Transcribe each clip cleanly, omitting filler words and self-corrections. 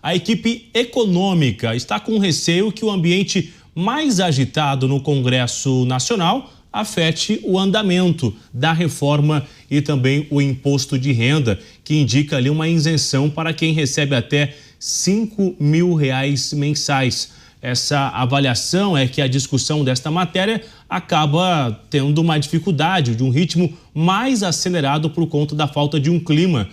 A equipe econômica está com receio que o ambiente mais agitado no Congresso Nacional afete o andamento da reforma e também o imposto de renda, que indica ali uma isenção para quem recebe até R$5 mil mensais. Essa avaliação é que a discussão desta matéria acaba tendo uma dificuldade de um ritmo mais acelerado por conta da falta de um clima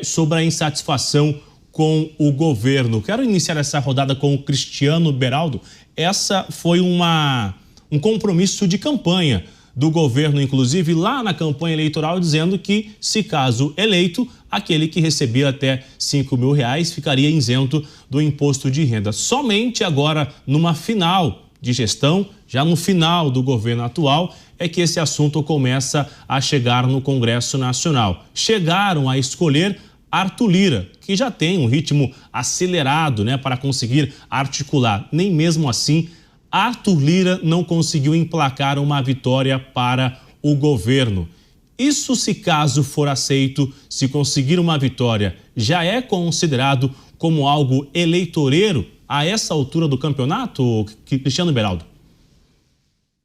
sobre a insatisfação com o governo. Quero iniciar essa rodada com o Cristiano Beraldo. Essa foi um compromisso de campanha do governo, inclusive lá na campanha eleitoral, dizendo que, se caso eleito, aquele que recebia até R$5 mil ficaria isento do imposto de renda. Somente agora, numa final de gestão, já no final do governo atual, é que esse assunto começa a chegar no Congresso Nacional. Chegaram a escolher Arthur Lira, que já tem um ritmo acelerado, para conseguir articular. Nem mesmo assim, Arthur Lira não conseguiu emplacar uma vitória para o governo. Isso, se caso for aceito, se conseguir uma vitória, já é considerado como algo eleitoreiro a essa altura do campeonato, Cristiano Beraldo?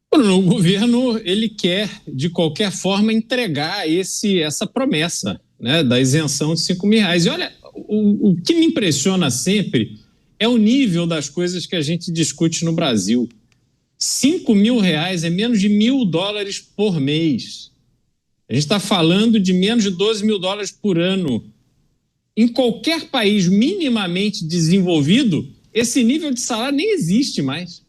O governo, ele quer, de qualquer forma, entregar essa promessa, da isenção de R$5 mil. E olha, o que me impressiona sempre é o nível das coisas que a gente discute no Brasil. R$5 mil é menos de $1.000 por mês. A gente está falando de menos de $12 mil por ano. Em qualquer país minimamente desenvolvido, esse nível de salário nem existe mais.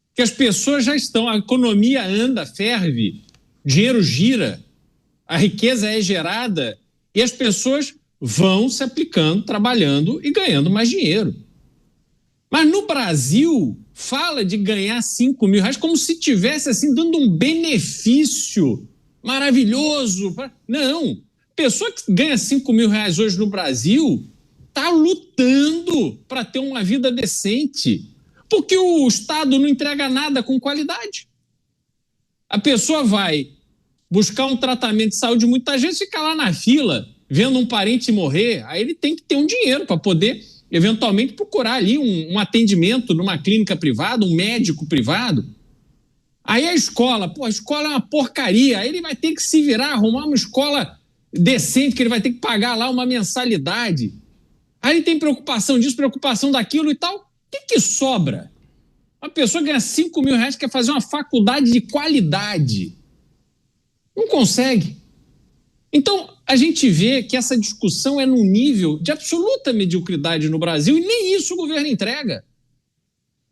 Porque as pessoas já estão, a economia anda, ferve, dinheiro gira, a riqueza é gerada e as pessoas vão se aplicando, trabalhando e ganhando mais dinheiro. Mas no Brasil, fala de ganhar R$5 mil como se estivesse assim, dando um benefício maravilhoso. Não, pessoa que ganha R$5 mil hoje no Brasil está lutando para ter uma vida decente, porque o Estado não entrega nada com qualidade. A pessoa vai buscar um tratamento de saúde, muita gente fica lá na fila, vendo um parente morrer, aí ele tem que ter um dinheiro para poder eventualmente procurar ali um atendimento numa clínica privada, um médico privado. Aí a escola é uma porcaria, aí ele vai ter que se virar, arrumar uma escola decente, que ele vai ter que pagar lá uma mensalidade. Aí ele tem preocupação disso, preocupação daquilo e tal. O que sobra? Uma pessoa ganha R$5 mil, quer fazer uma faculdade de qualidade. Não consegue. Então, a gente vê que essa discussão é num nível de absoluta mediocridade no Brasil e nem isso o governo entrega.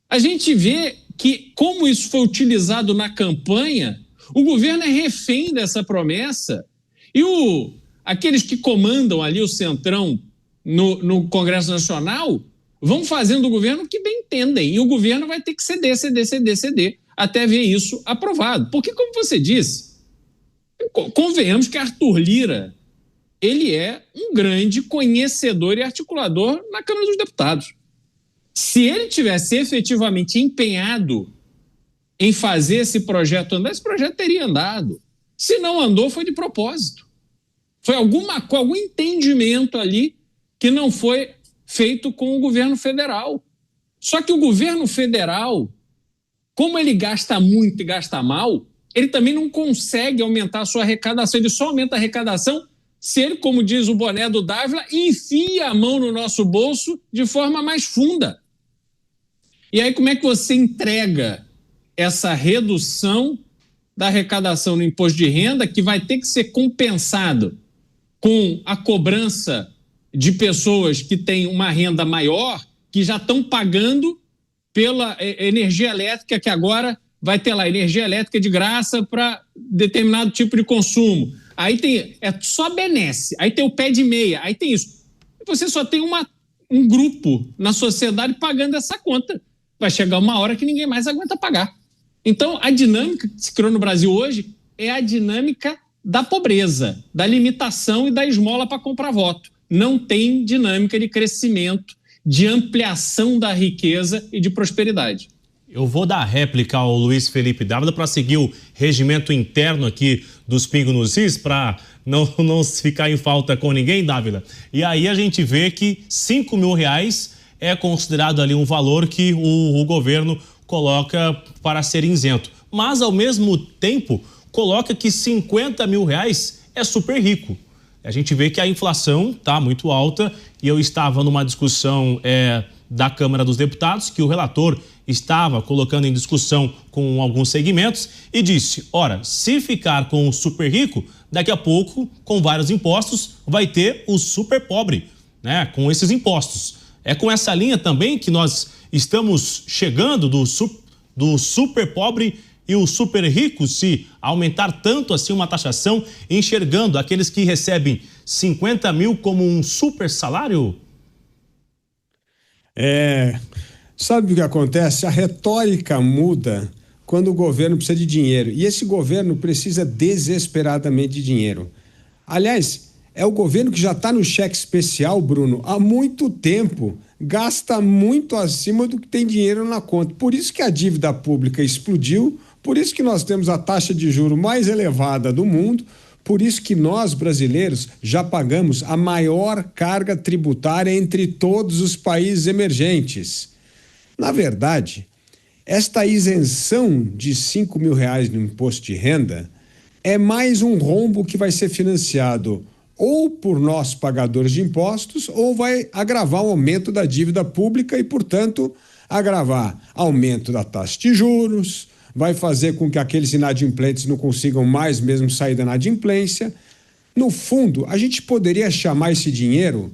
A gente vê que, como isso foi utilizado na campanha, o governo é refém dessa promessa e aqueles que comandam ali o Centrão no Congresso Nacional vão fazendo o governo o que bem entendem e o governo vai ter que ceder até ver isso aprovado. Porque, como você disse, convenhamos que Arthur Lira ele é um grande conhecedor e articulador na Câmara dos Deputados. Se ele tivesse efetivamente empenhado em fazer esse projeto andar, esse projeto teria andado. Se não andou, foi de propósito. Foi algum entendimento ali que não foi feito com o governo federal. Só que o governo federal, como ele gasta muito e gasta mal, ele também não consegue aumentar a sua arrecadação. Ele só aumenta a arrecadação se ele, como diz o boné do Dávila, enfia a mão no nosso bolso de forma mais funda. E aí como é que você entrega essa redução da arrecadação no imposto de renda, que vai ter que ser compensado com a cobrança de pessoas que têm uma renda maior, que já estão pagando pela energia elétrica, que agora vai ter lá energia elétrica de graça para determinado tipo de consumo. Aí só benesse, aí tem o pé de meia, aí tem isso. Você só tem um grupo na sociedade pagando essa conta. Vai chegar uma hora que ninguém mais aguenta pagar. Então, a dinâmica que se criou no Brasil hoje é a dinâmica da pobreza, da limitação e da esmola para comprar voto. Não tem dinâmica de crescimento, de ampliação da riqueza e de prosperidade. Eu vou dar réplica ao Luiz Felipe Dávila para seguir o regimento interno aqui dos Pingo nos Is, para não ficar em falta com ninguém, Dávila. E aí a gente vê que R$5 mil é considerado ali um valor que o governo coloca para ser isento. Mas, ao mesmo tempo, coloca que 50 mil reais é super rico. A gente vê que a inflação está muito alta e eu estava numa discussão da Câmara dos Deputados que o relator estava colocando em discussão com alguns segmentos e disse, ora, se ficar com o super rico, daqui a pouco, com vários impostos, vai ter o super pobre, né? Com esses impostos. É com essa linha também que nós estamos chegando do super pobre e o super rico, se aumentar tanto assim uma taxação, enxergando aqueles que recebem 50 mil como um super salário? Sabe o que acontece? A retórica muda quando o governo precisa de dinheiro. E esse governo precisa desesperadamente de dinheiro. Aliás, é o governo que já está no cheque especial, Bruno, há muito tempo. Gasta muito acima do que tem dinheiro na conta. Por isso que a dívida pública explodiu, por isso que nós temos a taxa de juros mais elevada do mundo, por isso que nós, brasileiros, já pagamos a maior carga tributária entre todos os países emergentes. Na verdade, esta isenção de 5 mil reais no imposto de renda é mais um rombo que vai ser financiado ou por nós, pagadores de impostos, ou vai agravar o aumento da dívida pública e, portanto, agravar aumento da taxa de juros, vai fazer com que aqueles inadimplentes não consigam mais mesmo sair da inadimplência. No fundo, a gente poderia chamar esse dinheiro,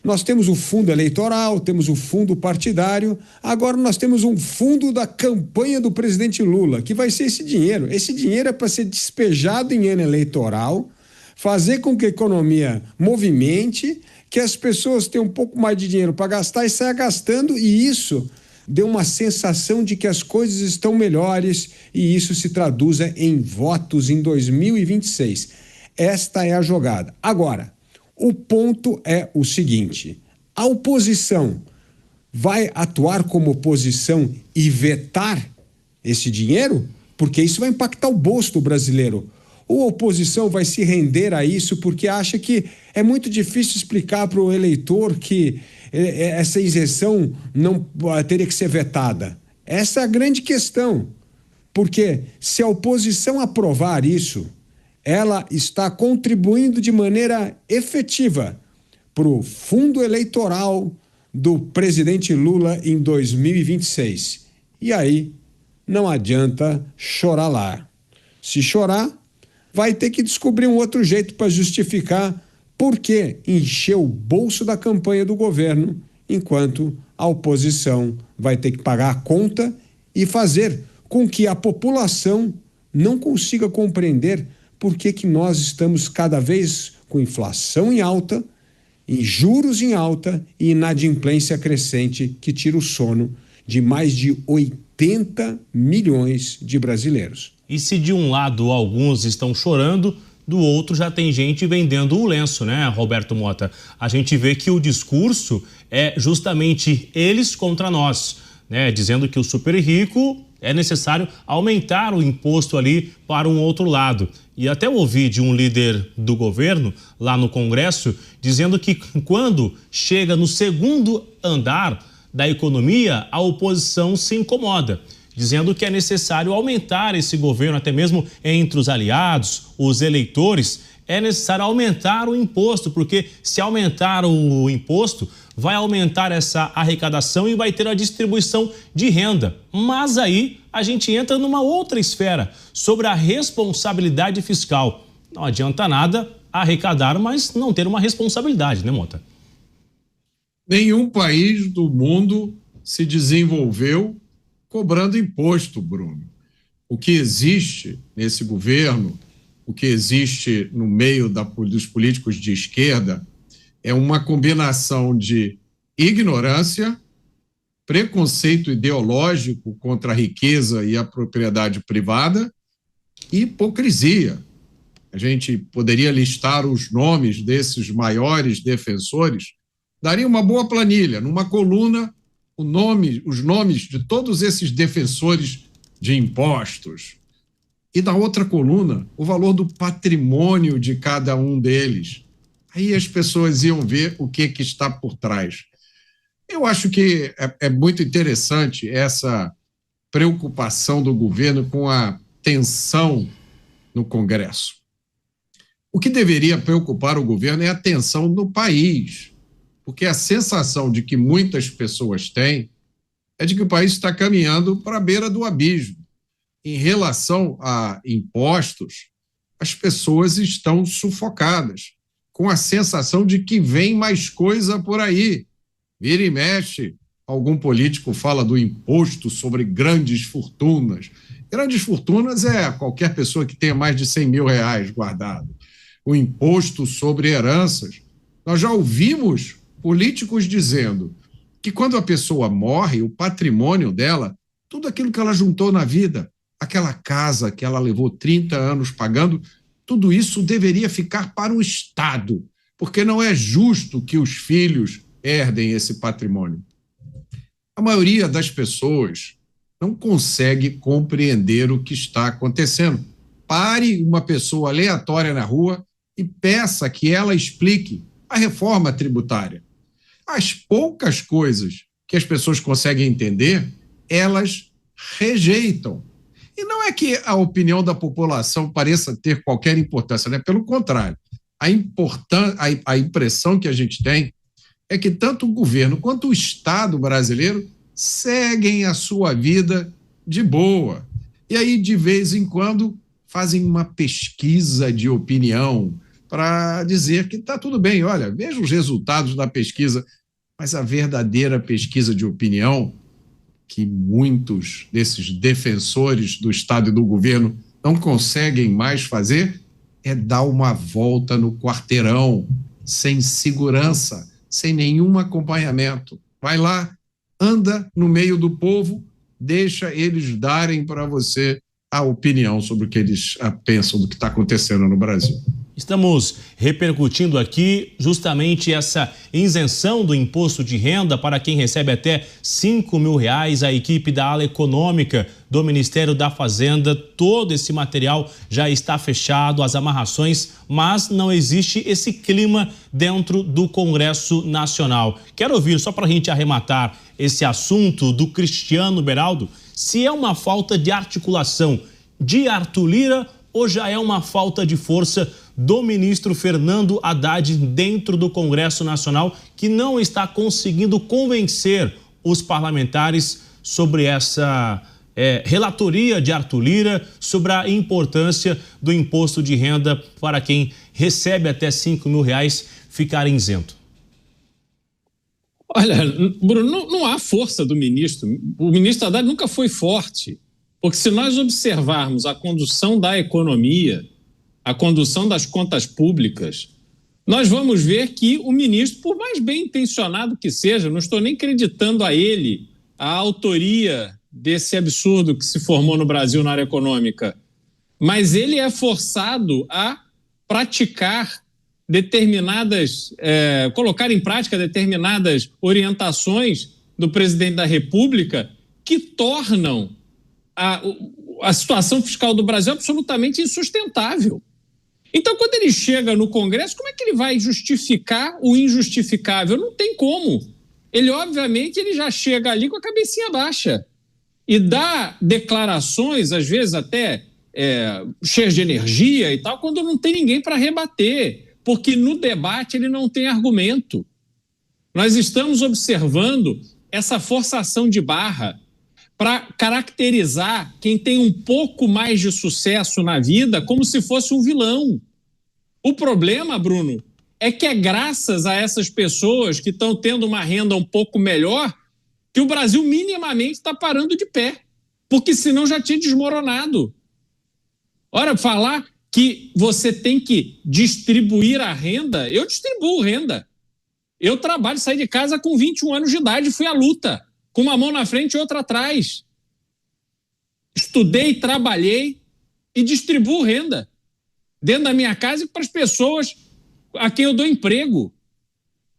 nós temos o fundo eleitoral, temos o fundo partidário, agora nós temos um fundo da campanha do presidente Lula, que vai ser esse dinheiro. Esse dinheiro é para ser despejado em ano eleitoral, fazer com que a economia movimente, que as pessoas tenham um pouco mais de dinheiro para gastar e saia gastando, e isso deu uma sensação de que as coisas estão melhores e isso se traduza em votos em 2026. Esta é a jogada. Agora, o ponto é o seguinte, a oposição vai atuar como oposição e vetar esse dinheiro? Porque isso vai impactar o bolso do brasileiro. Ou a oposição vai se render a isso porque acha que é muito difícil explicar para o eleitor que essa isenção não teria que ser vetada. Essa é a grande questão, porque se a oposição aprovar isso, ela está contribuindo de maneira efetiva para o fundo eleitoral do presidente Lula em 2026. E aí não adianta chorar lá. Se chorar, vai ter que descobrir um outro jeito para justificar por que encheu o bolso da campanha do governo, enquanto a oposição vai ter que pagar a conta e fazer com que a população não consiga compreender por que nós estamos cada vez com inflação em alta, em juros em alta e inadimplência crescente que tira o sono de mais de 80 milhões de brasileiros. E se de um lado alguns estão chorando, do outro já tem gente vendendo o lenço, né, Roberto Mota? A gente vê que o discurso é justamente eles contra nós, né? Dizendo que o super rico é necessário aumentar o imposto ali para um outro lado. E até ouvi de um líder do governo lá no Congresso dizendo que quando chega no segundo andar da economia, a oposição se incomoda, dizendo que é necessário aumentar esse governo, até mesmo entre os aliados, os eleitores, é necessário aumentar o imposto, porque se aumentar o imposto, vai aumentar essa arrecadação e vai ter a distribuição de renda. Mas aí a gente entra numa outra esfera, sobre a responsabilidade fiscal. Não adianta nada arrecadar, mas não ter uma responsabilidade, né, Mota? Nenhum país do mundo se desenvolveu cobrando imposto, Bruno. O que existe nesse governo, o que existe no meio dos políticos de esquerda, é uma combinação de ignorância, preconceito ideológico contra a riqueza e a propriedade privada e hipocrisia. A gente poderia listar os nomes desses maiores defensores, daria uma boa planilha, numa coluna, os nomes de todos esses defensores de impostos. E na outra coluna, o valor do patrimônio de cada um deles. Aí as pessoas iam ver o que está por trás. Eu acho que é muito interessante essa preocupação do governo com a tensão no Congresso. O que deveria preocupar o governo é a tensão no país, porque a sensação de que muitas pessoas têm é de que o país está caminhando para a beira do abismo. Em relação a impostos, as pessoas estão sufocadas, com a sensação de que vem mais coisa por aí. Vira e mexe, algum político fala do imposto sobre grandes fortunas. Grandes fortunas é qualquer pessoa que tenha mais de 100 mil reais guardado. O imposto sobre heranças. Nós já ouvimos políticos dizendo que quando a pessoa morre, o patrimônio dela, tudo aquilo que ela juntou na vida, aquela casa que ela levou 30 anos pagando, tudo isso deveria ficar para o Estado, porque não é justo que os filhos herdem esse patrimônio. A maioria das pessoas não consegue compreender o que está acontecendo. Pare uma pessoa aleatória na rua e peça que ela explique a reforma tributária. As poucas coisas que as pessoas conseguem entender, elas rejeitam. E não é que a opinião da população pareça ter qualquer importância, né? Pelo contrário, a impressão que a gente tem é que tanto o governo quanto o Estado brasileiro seguem a sua vida de boa. E aí, de vez em quando, fazem uma pesquisa de opinião para dizer que está tudo bem, olha, veja os resultados da pesquisa, mas a verdadeira pesquisa de opinião, que muitos desses defensores do Estado e do governo não conseguem mais fazer, é dar uma volta no quarteirão, sem segurança, sem nenhum acompanhamento. Vai lá, anda no meio do povo, deixa eles darem para você a opinião sobre o que eles pensam do que está acontecendo no Brasil. Estamos repercutindo aqui justamente essa isenção do imposto de renda para quem recebe até 5 mil reais. A equipe da ala econômica do Ministério da Fazenda, todo esse material já está fechado, as amarrações, mas não existe esse clima dentro do Congresso Nacional. Quero ouvir, só para a gente arrematar esse assunto, do Cristiano Beraldo, se é uma falta de articulação de Arthur Lira ou já é uma falta de força do ministro Fernando Haddad dentro do Congresso Nacional, que não está conseguindo convencer os parlamentares sobre essa relatoria de Arthur Lira, sobre a importância do imposto de renda para quem recebe até 5 mil reais ficar isento. Olha, Bruno, não há força do ministro. O ministro Haddad nunca foi forte, porque se nós observarmos a condução da economia, a condução das contas públicas, nós vamos ver que o ministro, por mais bem intencionado que seja, não estou nem acreditando a ele a autoria desse absurdo que se formou no Brasil na área econômica, mas ele é forçado a praticar colocar em prática determinadas orientações do presidente da República que tornam a situação fiscal do Brasil absolutamente insustentável. Então, quando ele chega no Congresso, como é que ele vai justificar o injustificável? Não tem como. Ele, obviamente, ele já chega ali com a cabecinha baixa e dá declarações, às vezes até cheias de energia e tal, quando não tem ninguém para rebater, porque no debate ele não tem argumento. Nós estamos observando essa forçação de barra para caracterizar quem tem um pouco mais de sucesso na vida como se fosse um vilão. O problema, Bruno, é que é graças a essas pessoas que estão tendo uma renda um pouco melhor que o Brasil minimamente está parando de pé, porque senão já tinha desmoronado. Ora, falar que você tem que distribuir a renda, eu distribuo renda. Eu trabalho, saí de casa com 21 anos de idade, fui à luta, com uma mão na frente e outra atrás. Estudei, trabalhei e distribuo renda dentro da minha casa e para as pessoas a quem eu dou emprego.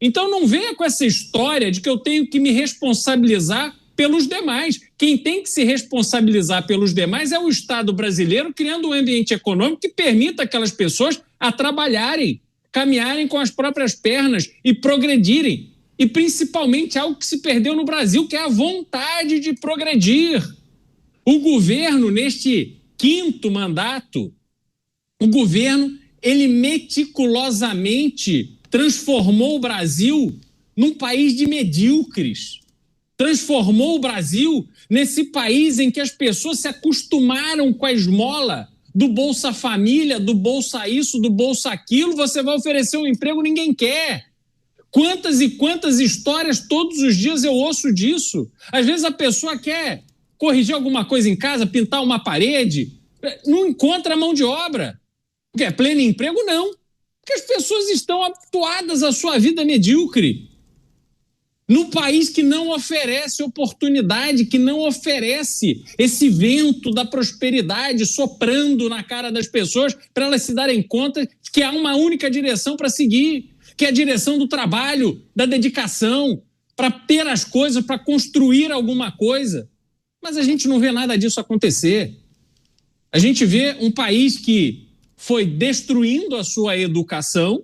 Então não venha com essa história de que eu tenho que me responsabilizar pelos demais. Quem tem que se responsabilizar pelos demais é o Estado brasileiro, criando um ambiente econômico que permita aquelas pessoas a trabalharem, caminharem com as próprias pernas e progredirem. e principalmente algo que se perdeu no Brasil, que é a vontade de progredir. O governo, neste 5º mandato, o governo, ele meticulosamente transformou o Brasil num país de medíocres. Transformou o Brasil nesse país em que as pessoas se acostumaram com a esmola do Bolsa Família, do Bolsa isso, do Bolsa aquilo. Você vai oferecer um emprego, ninguém quer. Quantas e quantas histórias todos os dias eu ouço disso. Às vezes a pessoa quer corrigir alguma coisa em casa, pintar uma parede, não encontra mão de obra. Porque é pleno emprego? Não. Porque as pessoas estão habituadas à sua vida medíocre. Num país que não oferece oportunidade, que não oferece esse vento da prosperidade soprando na cara das pessoas para elas se darem conta que há uma única direção para seguir, que é a direção do trabalho, da dedicação, para ter as coisas, para construir alguma coisa. Mas a gente não vê nada disso acontecer. A gente vê um país que foi destruindo a sua educação,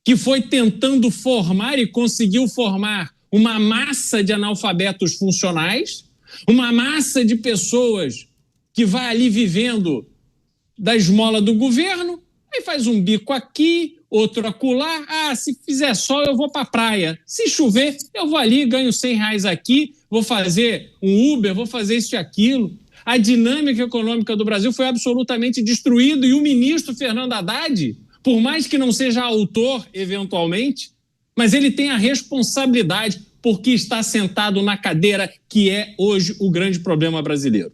que foi tentando formar e conseguiu formar uma massa de analfabetos funcionais, uma massa de pessoas que vai ali vivendo da esmola do governo, aí faz um bico aqui, outro acolá. Ah, se fizer sol eu vou para a praia. Se chover, eu vou ali, ganho R$100 aqui, vou fazer um Uber, vou fazer isso e aquilo. A dinâmica econômica do Brasil foi absolutamente destruída e o ministro Fernando Haddad, por mais que não seja autor, eventualmente, mas ele tem a responsabilidade porque está sentado na cadeira que é hoje o grande problema brasileiro.